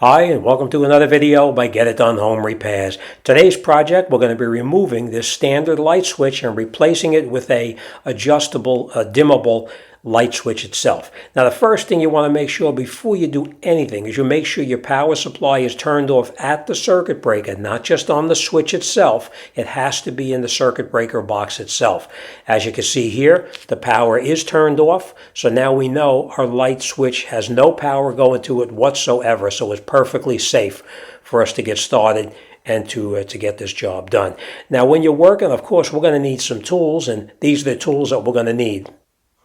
Hi, and welcome to another video by Get It Done Home Repairs. Today's project, we're going to be removing this standard light switch and replacing it with a adjustable, dimmable light switch itself. Now, the first thing you want to make sure before you do anything is you make sure your power supply is turned off at the circuit breaker, not just on the switch itself. It has to be in the circuit breaker box itself. As you can see here, the power is turned off. So now we know our light switch has no power going to it whatsoever. So it's perfectly safe for us to get started and to get this job done. Now, when you're working, of course, we're going to need some tools, and these are the tools that we're going to need.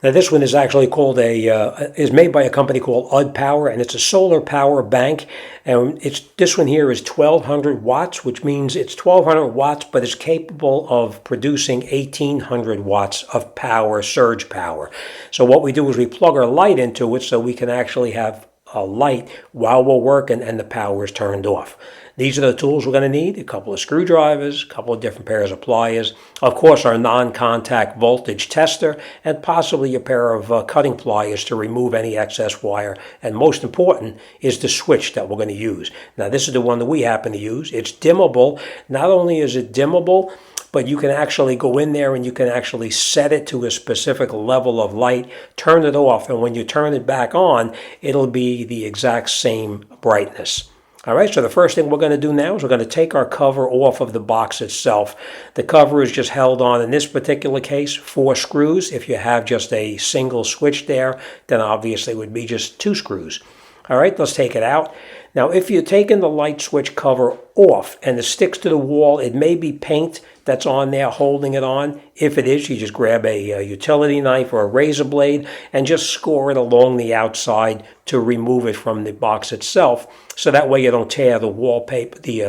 Now, this one is actually called is made by a company called Power, and it's a solar power bank. And this one here is 1200 watts, which means it's 1200 watts, but it's capable of producing 1800 watts of power, surge power. So what we do is we plug our light into it so we can actually have a light while we're working and the power is turned off. These are the tools we're going to need: a couple of screwdrivers, a couple of different pairs of pliers, of course our non-contact voltage tester, and possibly a pair of cutting pliers to remove any excess wire. And most important is the switch that we're going to use. Now, this is the one that we happen to use. It's dimmable. Not only is it dimmable, but you can actually go in there and you can actually set it to a specific level of light, turn it off, and when you turn it back on, it'll be the exact same brightness. All right, so the first thing we're going to do now is we're going to take our cover off of the box itself. The cover is just held on, in this particular case, 4 screws. If you have just a single switch there, then obviously it would be just 2 screws. All right, let's take it out. Now, if you're taking the light switch cover off and it sticks to the wall, it may be paint that's on there holding it on. If it is, you just grab a utility knife or a razor blade and just score it along the outside to remove it from the box itself, so that way you don't tear the wallpaper, the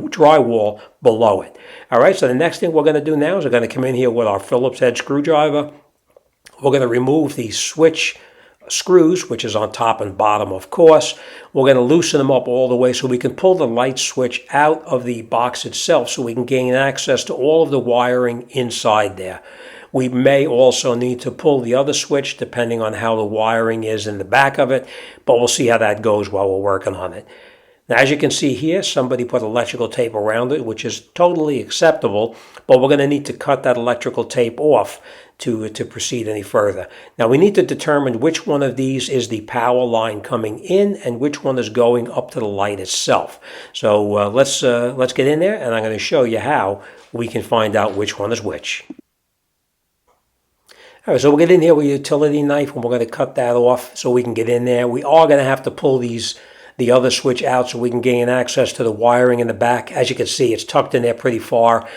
drywall below it. All right, so the next thing we're going to do now is we're going to come in here with our Phillips head screwdriver. We're going to remove the switch screws, which is on top and bottom, of course. We're going to loosen them up all the way so we can pull the light switch out of the box itself so we can gain access to all of the wiring inside there. We may also need to pull the other switch depending on how the wiring is in the back of it, but we'll see how that goes while we're working on it. Now, as you can see here, somebody put electrical tape around it, which is totally acceptable, but we're going to need to cut that electrical tape off to proceed any further. Now, we need to determine which one of these is the power line coming in and which one is going up to the light itself. So let's get in there, and I'm going to show you how we can find out which one is which. All right, so we'll get in here with a utility knife, and we're going to cut that off so we can get in there. We are going to have to pull the other switch out so we can gain access to the wiring in the back. As you can see, it's tucked in there pretty far.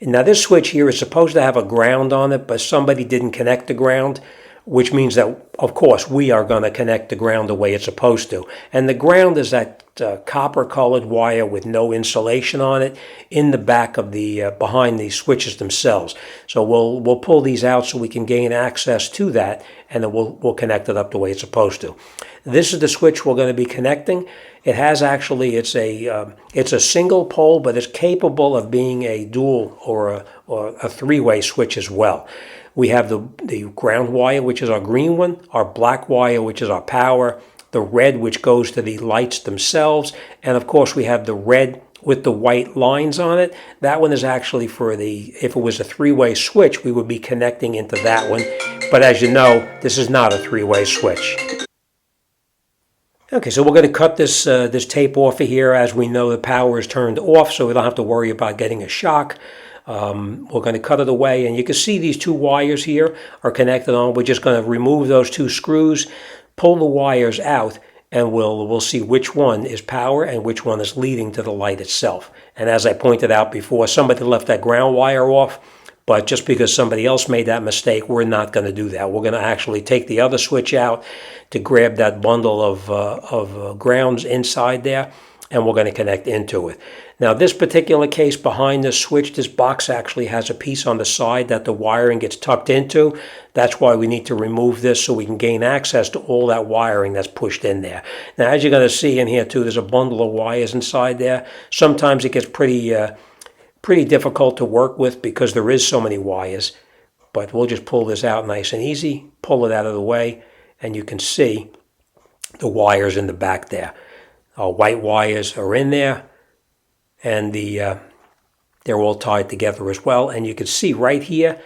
Now, this switch here is supposed to have a ground on it, but somebody didn't connect the ground, which means that, of course, we are going to connect the ground the way it's supposed to. And the ground is that copper-colored wire with no insulation on it in the back of the behind the switches themselves. So we'll pull these out so we can gain access to that, and then we'll connect it up the way it's supposed to. This is the switch we're going to be connecting. It has actually, it's a single pole, but it's capable of being a dual or a three-way switch as well. We have the ground wire, which is our green one, our black wire, which is our power, the red, which goes to the lights themselves, and of course we have the red with the white lines on it. That one is actually for if it was a three-way switch, we would be connecting into that one. But as you know, this is not a three-way switch. Okay, so we're going to cut this tape off of here. As we know, the power is turned off, so we don't have to worry about getting a shock. We're going to cut it away, and you can see these 2 wires here are connected on. We're just going to remove those 2 screws, pull the wires out, and we'll see which one is power and which one is leading to the light itself. And as I pointed out before, somebody left that ground wire off, but just because somebody else made that mistake, we're not going to do that. We're going to actually take the other switch out to grab that bundle of grounds inside there, and we're going to connect into it. Now, this particular case behind this switch, this box actually has a piece on the side that the wiring gets tucked into. That's why we need to remove this so we can gain access to all that wiring that's pushed in there. Now, as you're going to see in here too, there's a bundle of wires inside there. Sometimes it gets pretty difficult to work with because there is so many wires. But we'll just pull this out nice and easy, pull it out of the way, and you can see the wires in the back there. Our white wires are in there, and they're all tied together as well. And you can see right here,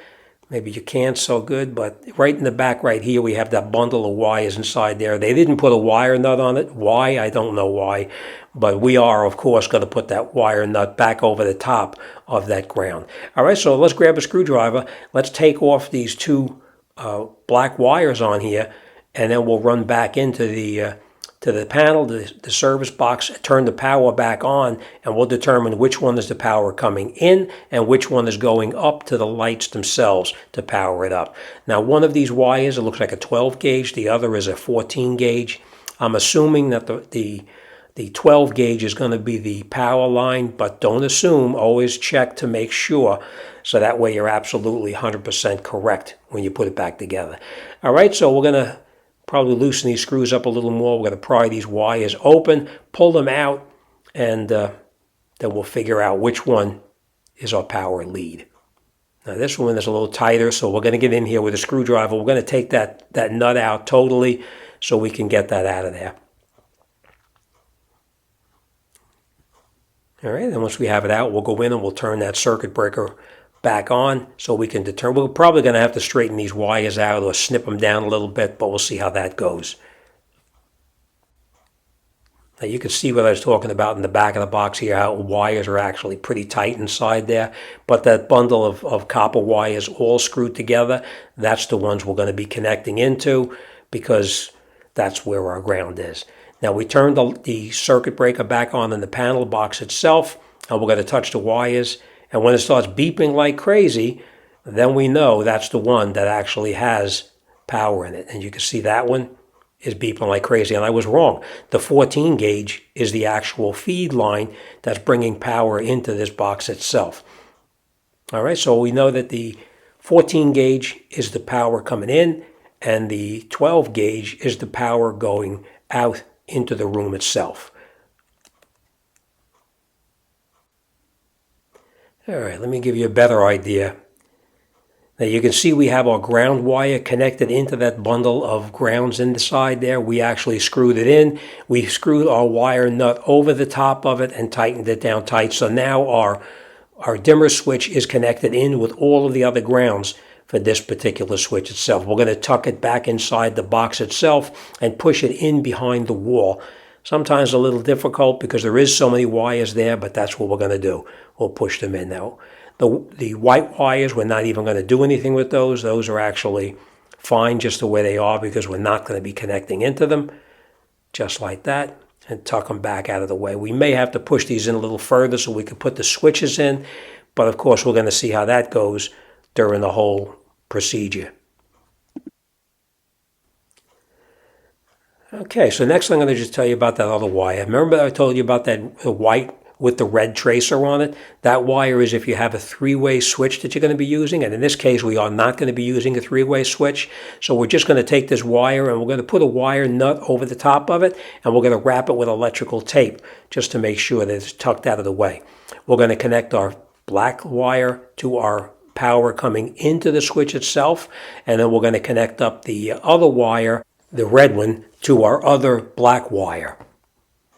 maybe you can't so good, but right in the back right here, we have that bundle of wires inside there. They didn't put a wire nut on it. Why? I don't know why. But we are, of course, going to put that wire nut back over the top of that ground. All right, so let's grab a screwdriver. Let's take off these two black wires on here, and then we'll run back into the panel, the service box, turn the power back on, and we'll determine which one is the power coming in and which one is going up to the lights themselves to power it up. Now, one of these wires, it looks like a 12 gauge, the other is a 14 gauge. I'm assuming that the 12 gauge is going to be the power line, but don't assume, always check to make sure, so that way you're absolutely 100% correct when you put it back together. All right, so we're going to probably loosen these screws up a little more. We're going to pry these wires open, pull them out, and then we'll figure out which one is our power lead. Now this one is a little tighter, so we're going to get in here with a screwdriver. We're going to take that nut out totally so we can get that out of there. All right, and once we have it out, we'll go in and we'll turn that circuit breaker back on so we can determine. We're probably going to have to straighten these wires out or snip them down a little bit, but we'll see how that goes. Now you can see what I was talking about in the back of the box here, how wires are actually pretty tight inside there, but that bundle of copper wires all screwed together, that's the ones we're going to be connecting into, because that's where our ground is. Now we turned the circuit breaker back on in the panel box itself, and we're going to touch the wires, and when it starts beeping like crazy, then we know that's the one that actually has power in it. And you can see that one is beeping like crazy, and I was wrong. The 14 gauge is the actual feed line that's bringing power into this box itself. All right, so we know that the 14 gauge is the power coming in, and the 12 gauge is the power going out into the room itself. All right, let me give you a better idea. Now you can see we have our ground wire connected into that bundle of grounds inside there. We actually screwed it in. We screwed our wire nut over the top of it and tightened it down tight. So now our dimmer switch is connected in with all of the other grounds for this particular switch itself. We're going to tuck it back inside the box itself and push it in behind the wall. Sometimes a little difficult because there is so many wires there, but that's what we're going to do. We'll push them in now. The white wires, we're not even going to do anything with those. Those are actually fine just the way they are because we're not going to be connecting into them. Just like that, and tuck them back out of the way. We may have to push these in a little further so we can put the switches in, but of course we're going to see how that goes during the whole procedure. Okay, so next I'm going to just tell you about that other wire. Remember I told you about that white with the red tracer on it? That wire is if you have a three-way switch that you're going to be using, and in this case we are not going to be using a three-way switch. So we're just going to take this wire and we're going to put a wire nut over the top of it, and we're going to wrap it with electrical tape just to make sure that it's tucked out of the way. We're going to connect our black wire to our power coming into the switch itself, and then we're going to connect up the other wire, the red one, to our other black wire.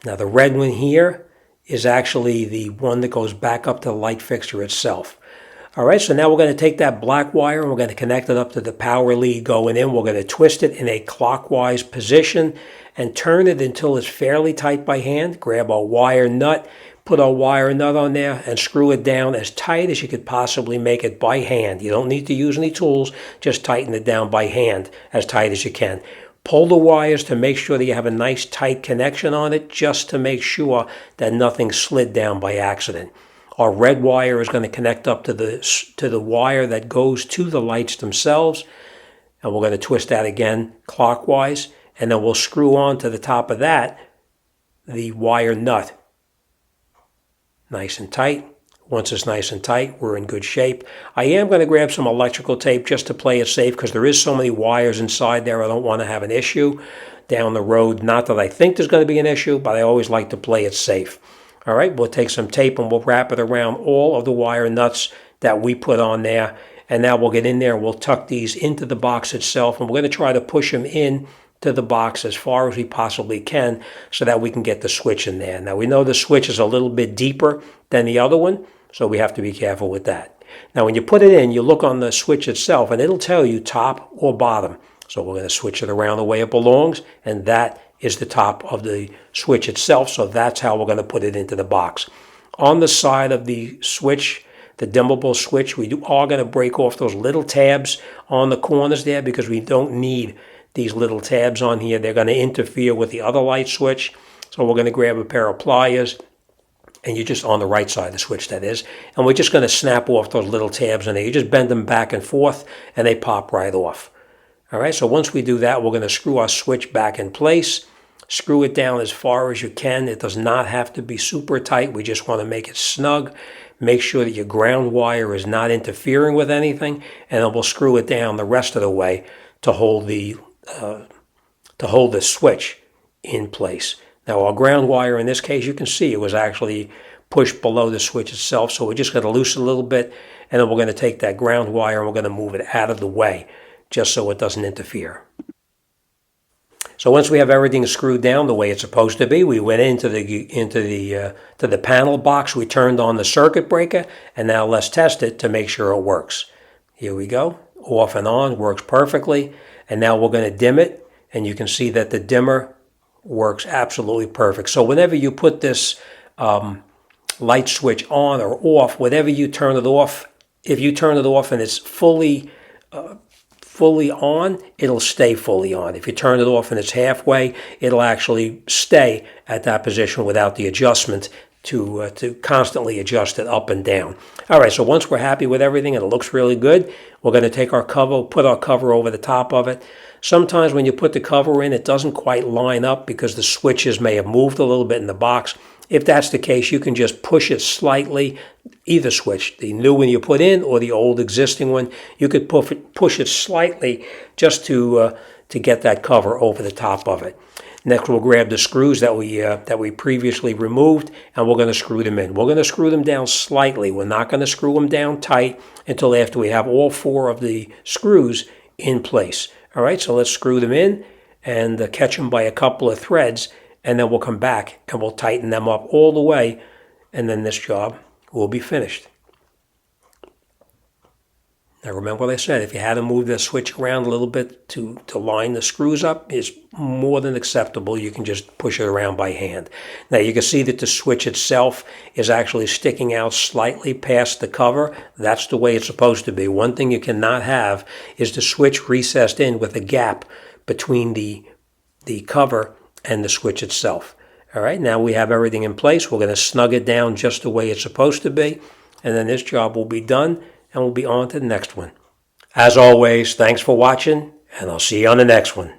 Now the red one here is actually the one that goes back up to the light fixture itself. All right, so now we're going to take that black wire and we're going to connect it up to the power lead going in. We're going to twist it in a clockwise position and turn it until it's fairly tight by hand. Grab our wire nut, put our wire nut on there and screw it down as tight as you could possibly make it by hand. You don't need to use any tools, just tighten it down by hand as tight as you can. Pull the wires to make sure that you have a nice tight connection on it, just to make sure that nothing slid down by accident. Our red wire is going to connect up to the wire that goes to the lights themselves, and we're going to twist that again clockwise, and then we'll screw on to the top of that the wire nut. Nice and tight. Once it's nice and tight, we're in good shape. I am going to grab some electrical tape just to play it safe because there is so many wires inside there. I don't want to have an issue down the road. Not that I think there's going to be an issue, but I always like to play it safe. All right, we'll take some tape and we'll wrap it around all of the wire nuts that we put on there. And now we'll get in there and we'll tuck these into the box itself. And we're going to try to push them in to the box as far as we possibly can so that we can get the switch in there. Now we know the switch is a little bit deeper than the other one, so we have to be careful with that. Now when you put it in, you look on the switch itself and it'll tell you top or bottom. So we're going to switch it around the way it belongs, and that is the top of the switch itself, so that's how we're going to put it into the box. On the side of the switch, the dimmable switch, we are going to break off those little tabs on the corners there because we don't need these little tabs on here. They're going to interfere with the other light switch. So we're going to grab a pair of pliers, and you're just on the right side of the switch, that is, and we're just going to snap off those little tabs in there. You just bend them back and forth, and they pop right off. All right, so once we do that, we're going to screw our switch back in place. Screw it down as far as you can. It does not have to be super tight. We just want to make it snug. Make sure that your ground wire is not interfering with anything, and then we'll screw it down the rest of the way to hold the switch in place. Now our ground wire in this case, you can see it was actually pushed below the switch itself, so we're just going to loosen a little bit, and then we're going to take that ground wire and we're going to move it out of the way just so it doesn't interfere. So once we have everything screwed down the way it's supposed to be, we went into the panel box, we turned on the circuit breaker, and now let's test it to make sure it works. Here we go, off and on, works perfectly, and now we're going to dim it, and you can see that the dimmer works absolutely perfect. So whenever you put this light switch on or off, whenever you turn it off, if you turn it off and it's fully on, it'll stay fully on. If you turn it off and it's halfway, it'll actually stay at that position without the adjustment to constantly adjust it up and down. All right, so once we're happy with everything and it looks really good, we're going to take our cover, put our cover over the top of it. Sometimes when you put the cover in, it doesn't quite line up because the switches may have moved a little bit in the box. If that's the case, you can just push it slightly, either switch, the new one you put in or the old existing one. You could push it slightly just to get that cover over the top of it. Next, we'll grab the screws that we previously removed, and we're going to screw them in. We're going to screw them down slightly. We're not going to screw them down tight until after we have all 4 of the screws in place. All right, so let's screw them in and catch them by a couple of threads, and then we'll come back and we'll tighten them up all the way, and then this job will be finished. Now remember what I said, if you had to move the switch around a little bit to line the screws up, it's more than acceptable. You can just push it around by hand. Now you can see that the switch itself is actually sticking out slightly past the cover. That's the way it's supposed to be. One thing you cannot have is the switch recessed in with a gap between the cover and the switch itself. All right, now we have everything in place. We're going to snug it down just the way it's supposed to be, and then this job will be done, and we'll be on to the next one. As always, thanks for watching, and I'll see you on the next one.